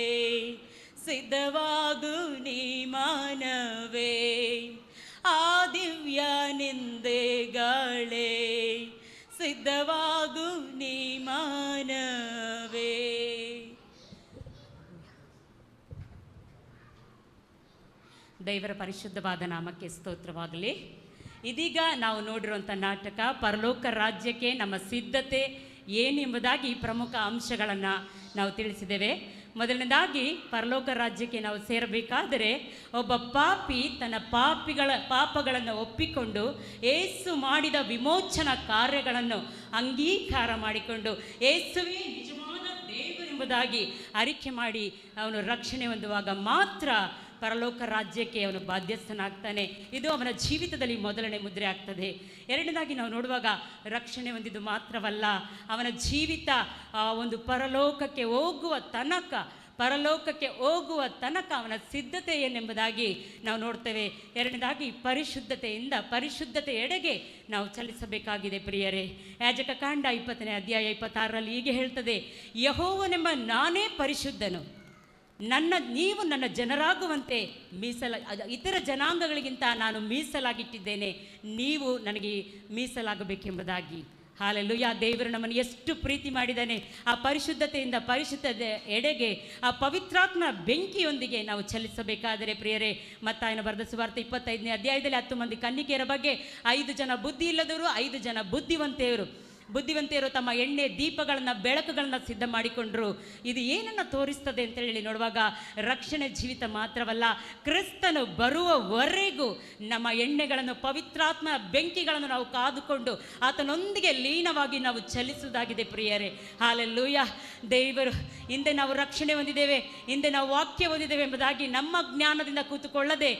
ಸಿದ್ಧವಾ ಸಿದ್ಧವಾಗು ನೀ ಮಾನವೇ, ಆ ದಿವ್ಯ ನಿಂದೆಗಳೇ, ಸಿದ್ಧವಾಗು ನೀ ಮಾನವೇ. ದೇವರ ಪರಿಶುದ್ಧವಾದ ನಾಮಕ್ಕೆ ಸ್ತೋತ್ರವಾಗಲಿ. ಇದೀಗ ನಾವು ನೋಡಿರುವಂಥ ನಾಟಕ ಪರಲೋಕ ರಾಜ್ಯಕ್ಕೆ ನಮ್ಮ ಸಿದ್ಧತೆ ಏನೆಂಬುದಾಗಿ ಪ್ರಮುಖ ಅಂಶಗಳನ್ನು ನಾವು ತಿಳಿಸಿದ್ದೇವೆ. ಮೊದಲನೇದಾಗಿ ಪರಲೋಕ ರಾಜ್ಯಕ್ಕೆ ನಾವು ಸೇರಬೇಕಾದರೆ ಒಬ್ಬ ಪಾಪಿ ತನ್ನ ಪಾಪಗಳನ್ನು ಒಪ್ಪಿಕೊಂಡು ಏಸು ಮಾಡಿದ ವಿಮೋಚನಾ ಕಾರ್ಯಗಳನ್ನು ಅಂಗೀಕಾರ ಮಾಡಿಕೊಂಡು ಏಸುವೇ ನಿಜವಾದ ದೇವರೆಂಬುದಾಗಿ ಅರಿಕೆ ಮಾಡಿ ಅವನು ರಕ್ಷಣೆ ಹೊಂದುವಾಗ ಮಾತ್ರ ಪರಲೋಕ ರಾಜ್ಯಕ್ಕೆ ಅವನು ಬಾಧ್ಯಸ್ಥನಾಗ್ತಾನೆ. ಇದು ಅವನ ಜೀವಿತದಲ್ಲಿ ಮೊದಲನೇ ಮುದ್ರೆ ಆಗ್ತದೆ. ಎರಡನೇದಾಗಿ ನಾವು ನೋಡುವಾಗ ರಕ್ಷಣೆ ಹೊಂದಿದ್ದು ಮಾತ್ರವಲ್ಲ, ಅವನ ಜೀವಿತ ಒಂದು ಪರಲೋಕಕ್ಕೆ ಹೋಗುವ ತನಕ ಅವನ ಸಿದ್ಧತೆ ಏನೆಂಬುದಾಗಿ ನಾವು ನೋಡ್ತೇವೆ. ಎರಡನೇದಾಗಿ ಪರಿಶುದ್ಧತೆ ಎಡೆಗೆ ನಾವು ಚಲಿಸಬೇಕಾಗಿದೆ ಪ್ರಿಯರೇ. ಯಾಜಕಕಾಂಡ 20ನೇ ಅಧ್ಯಾಯ 26ರಲ್ಲಿ ಹೀಗೆ ಹೇಳ್ತದೆ, ಯೆಹೋವನೆಂಬ ನಾನೇ ಪರಿಶುದ್ಧನು, ನೀವು ನನ್ನ ಜನರಾಗುವಂತೆ ಇತರ ಜನಾಂಗಗಳಿಗಿಂತ ನಾನು ಮೀಸಲಾಗಿಟ್ಟಿದ್ದೇನೆ, ನೀವು ನನಗೆ ಮೀಸಲಾಗಬೇಕೆಂಬುದಾಗಿ. ಹಾಲೆಲೂಯಾ. ದೇವರು ನಮ್ಮನ್ನು ಎಷ್ಟು ಪ್ರೀತಿ ಮಾಡಿದ್ದಾನೆ. ಆ ಪರಿಶುದ್ಧತೆ ಎಡೆಗೆ ಆ ಪವಿತ್ರಾತ್ಮ ಬೆಂಕಿಯೊಂದಿಗೆ ನಾವು ಚಲಿಸಬೇಕಾದರೆ ಪ್ರಿಯರೇ, ಮತ್ತಾಯನ ಬರೆದ ಸುವಾರ್ತೆ 25ನೇ ಅಧ್ಯಾಯದಲ್ಲಿ 10 ಮಂದಿ ಕನ್ನಿಕೆಯರ ಬಗ್ಗೆ 5 ಜನ ಬುದ್ಧಿ ಇಲ್ಲದವರು, 5 ಜನ ಬುದ್ಧಿವಂತೆಯರು ತಮ್ಮ ಎಣ್ಣೆ ದೀಪಗಳನ್ನು ಬೆಳಕುಗಳನ್ನು ಸಿದ್ಧ ಮಾಡಿಕೊಂಡ್ರು. ಇದು ಏನನ್ನು ತೋರಿಸ್ತದೆ ಅಂತ ಹೇಳಿ ನೋಡುವಾಗ ರಕ್ಷಣೆ ಜೀವಿತ ಮಾತ್ರವಲ್ಲ, ಕ್ರಿಸ್ತನು ಬರುವವರೆಗೂ ನಮ್ಮ ಎಣ್ಣೆಗಳನ್ನು ಪವಿತ್ರಾತ್ಮ ಬೆಂಕಿಗಳನ್ನು ನಾವು ಕಾದುಕೊಂಡು ಆತನೊಂದಿಗೆ ಲೀನವಾಗಿ ನಾವು ಚಲಿಸುವುದಾಗಿದೆ ಪ್ರಿಯರೇ. ಹಾಲೆಲೂಯಾ. ದೇವರು ಹಿಂದೆ ನಾವು ರಕ್ಷಣೆ ಹೊಂದಿದ್ದೇವೆ, ಹಿಂದೆ ನಾವು ವಾಕ್ಯ ಹೊಂದಿದ್ದೇವೆ ಎಂಬುದಾಗಿ ನಮ್ಮ ಜ್ಞಾನದಿಂದ ಕೂತುಕೊಳ್ಳದೆ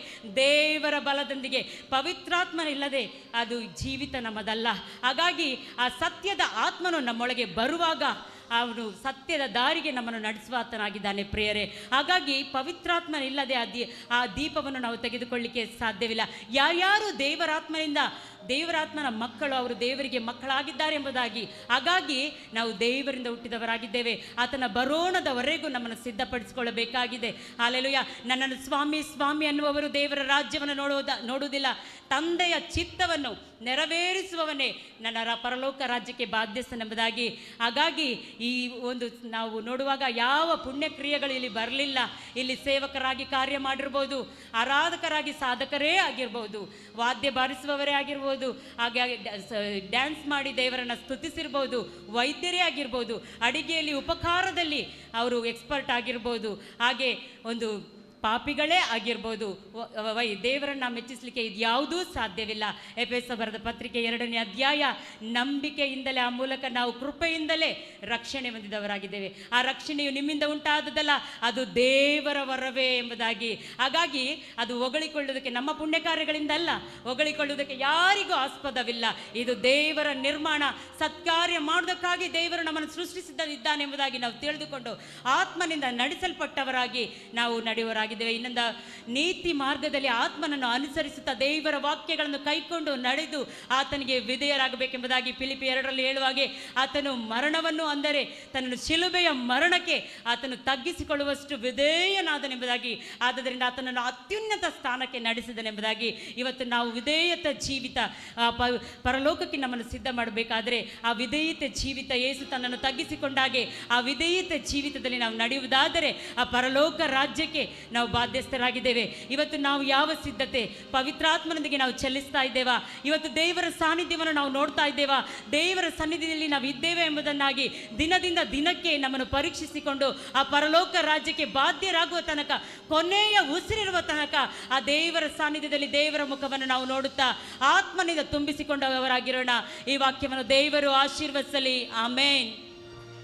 ದೇವರ ಬಲದೊಂದಿಗೆ ಪವಿತ್ರಾತ್ಮನಿಲ್ಲದೆ ಅದು ಜೀವಿತ ನಮ್ಮದಲ್ಲ. ಹಾಗಾಗಿ ಆ ಸತ್ಯದ ಆತ್ಮನು ನಮ್ಮೊಳಗೆ ಬರುವಾಗ ಅವನು ಸತ್ಯದ ದಾರಿಗೆ ನಮ್ಮನ್ನು ನಡೆಸುವಾತನಾಗಿದ್ದಾನೆ ಪ್ರಿಯರೇ. ಹಾಗಾಗಿ ಪವಿತ್ರಾತ್ಮನಿಲ್ಲದೆ ಆ ದೀಪವನ್ನು ನಾವು ತೆಗೆದುಕೊಳ್ಳಿಕ್ಕೆ ಸಾಧ್ಯವಿಲ್ಲ. ಯಾರ್ಯಾರು ದೇವರಾತ್ಮನ ಮಕ್ಕಳು ಅವರು ದೇವರಿಗೆ ಮಕ್ಕಳಾಗಿದ್ದಾರೆ ಎಂಬುದಾಗಿ. ಹಾಗಾಗಿ ನಾವು ದೇವರಿಂದ ಹುಟ್ಟಿದವರಾಗಿದ್ದೇವೆ. ಆತನ ಬರೋಣದವರೆಗೂ ನಮ್ಮನ್ನು ಸಿದ್ಧಪಡಿಸಿಕೊಳ್ಳಬೇಕಾಗಿದೆ. ಹಾಲೆಲೂಯಾ. ನನ್ನನ್ನು ಸ್ವಾಮಿ ಸ್ವಾಮಿ ಅನ್ನುವವರು ದೇವರ ರಾಜ್ಯವನ್ನು ನೋಡುವುದಿಲ್ಲ, ತಂದೆಯ ಚಿತ್ತವನ್ನು ನೆರವೇರಿಸುವವನೇ ನನ್ನ ಪರಲೋಕ ರಾಜ್ಯಕ್ಕೆ ಬಾಧ್ಯಸ್ಥನೆಂಬುದಾಗಿ. ಹಾಗಾಗಿ ಈ ಒಂದು ನಾವು ನೋಡುವಾಗ ಯಾವ ಪುಣ್ಯಕ್ರಿಯೆಗಳು ಇಲ್ಲಿ ಬರಲಿಲ್ಲ. ಇಲ್ಲಿ ಸೇವಕರಾಗಿ ಕಾರ್ಯ ಮಾಡಿರ್ಬೋದು, ಆರಾಧಕರಾಗಿ ಸಾಧಕರೇ ಆಗಿರ್ಬೋದು, ವಾದ್ಯ ಬಾರಿಸುವವರೇ ಆಗಿರ್ಬೋದು, ಹಾಗೆ ಡ್ಯಾನ್ಸ್ ಮಾಡಿ ದೇವರನ್ನು ಸ್ತುತಿಸಿರ್ಬೋದು, ವೈದ್ಯರೇ ಆಗಿರ್ಬೋದು, ಅಡಿಗೆಯಲ್ಲಿ ಉಪಕಾರದಲ್ಲಿ ಅವರು ಎಕ್ಸ್ಪರ್ಟ್ ಆಗಿರ್ಬೋದು, ಹಾಗೆ ಒಂದು ಪಾಪಿಗಳೇ ಆಗಿರ್ಬೋದು. ದೇವರನ್ನು ಮೆಚ್ಚಿಸಲಿಕ್ಕೆ ಇದು ಯಾವುದೂ ಸಾಧ್ಯವಿಲ್ಲ. ಎಫೆಸ ಬರೆದ ಪತ್ರಿಕೆ 2ನೇ ಅಧ್ಯಾಯ, ನಂಬಿಕೆಯಿಂದಲೇ ಆ ಮೂಲಕ ನಾವು ಕೃಪೆಯಿಂದಲೇ ರಕ್ಷಣೆ ಹೊಂದಿದವರಾಗಿದ್ದೇವೆ. ಆ ರಕ್ಷಣೆಯು ನಿಮ್ಮಿಂದ ಉಂಟಾದದಲ್ಲ, ಅದು ದೇವರ ವರವೇ ಎಂಬುದಾಗಿ. ಹಾಗಾಗಿ ಅದು ಹೊಗಳಿಕೊಳ್ಳುವುದಕ್ಕೆ ನಮ್ಮ ಪುಣ್ಯ ಕಾರ್ಯಗಳಿಂದ ಅಲ್ಲ, ಹೊಗಳಿಕೊಳ್ಳುವುದಕ್ಕೆ ಯಾರಿಗೂ ಆಸ್ಪದವಿಲ್ಲ. ಇದು ದೇವರ ನಿರ್ಮಾಣ. ಸತ್ಕಾರ್ಯ ಮಾಡುವುದಕ್ಕಾಗಿ ದೇವರು ನಮ್ಮನ್ನು ಸೃಷ್ಟಿಸಿದ್ದಾನೆ ಎಂಬುದಾಗಿ ನಾವು ತಿಳಿದುಕೊಂಡು ಆತ್ಮನಿಂದ ನಡೆಸಲ್ಪಟ್ಟವರಾಗಿ ನಾವು ನಡೆಯುವರಾಗಿ ಇನ್ನೊಂದು ನೀತಿ ಮಾರ್ಗದಲ್ಲಿ ಆತ್ಮನನ್ನು ಅನುಸರಿಸುತ್ತಾ ದೇವರ ವಾಕ್ಯಗಳನ್ನು ಕೈಕೊಂಡು ನಡೆದು ಆತನಿಗೆ ವಿಧೇಯರಾಗಬೇಕೆಂಬುದಾಗಿ ಫಿಲಿಪಿ 2ರಲ್ಲಿ ಹೇಳುವಾಗೆ ಆತನು ಮರಣವನ್ನು, ಅಂದರೆ ತನ್ನನ್ನು ಶಿಲುಬೆಯ ಮರಣಕ್ಕೆ ಆತನು ತಗ್ಗಿಸಿಕೊಳ್ಳುವಷ್ಟು ವಿಧೇಯನಾದನೆಂಬುದಾಗಿ, ಆದ್ದರಿಂದ ಆತನನ್ನು ಅತ್ಯುನ್ನತ ಸ್ಥಾನಕ್ಕೆ ನಡೆಸಿದನೆಂಬುದಾಗಿ. ಇವತ್ತು ನಾವು ವಿಧೇಯತೆ ಜೀವಿತ ಪರಲೋಕಕ್ಕೆ ನಮ್ಮನ್ನು ಸಿದ್ಧ ಮಾಡಬೇಕಾದರೆ ಆ ವಿಧೇಯತೆ ಜೀವಿತ, ಯೇಸು ತನ್ನನ್ನು ತಗ್ಗಿಸಿಕೊಂಡಾಗೆ ಆ ವಿಧೇಯತೆ ಜೀವಿತದಲ್ಲಿ ನಾವು ನಡೆಯುವುದಾದರೆ ಆ ಪರಲೋಕ ರಾಜ್ಯಕ್ಕೆ ನಾವು ಬಾಧ್ಯಸ್ಥರಾಗಿದ್ದೇವೆ. ಇವತ್ತು ನಾವು ಯಾವ ಸಿದ್ಧತೆ ಪವಿತ್ರಾತ್ಮನೊಂದಿಗೆ ನಾವು ಚಲಿಸ್ತಾ ಇದ್ದೇವಾ? ಇವತ್ತು ದೇವರ ಸಾನ್ನಿಧ್ಯವನ್ನು ನಾವು ನೋಡ್ತಾ ಇದ್ದೇವಾ? ದೇವರ ಸನ್ನಿಧಿಯಲ್ಲಿ ನಾವು ಇದ್ದೇವೆ ಎಂಬುದನ್ನಾಗಿ ದಿನದಿಂದ ದಿನಕ್ಕೆ ನಮ್ಮನ್ನು ಪರೀಕ್ಷಿಸಿಕೊಂಡು ಆ ಪರಲೋಕ ರಾಜ್ಯಕ್ಕೆ ಬಾಧ್ಯರಾಗುವ ತನಕ, ಕೊನೆಯ ಉಸಿರಿರುವ ತನಕ ಆ ದೇವರ ಸಾನ್ನಿಧ್ಯದಲ್ಲಿ ದೇವರ ಮುಖವನ್ನು ನಾವು ನೋಡುತ್ತಾ ಆತ್ಮನಿಂದ ತುಂಬಿಸಿಕೊಂಡವರಾಗಿರೋಣ. ಈ ವಾಕ್ಯವನ್ನು ದೇವರು ಆಶೀರ್ವದಿಸಲಿ. ಆಮೇನ್.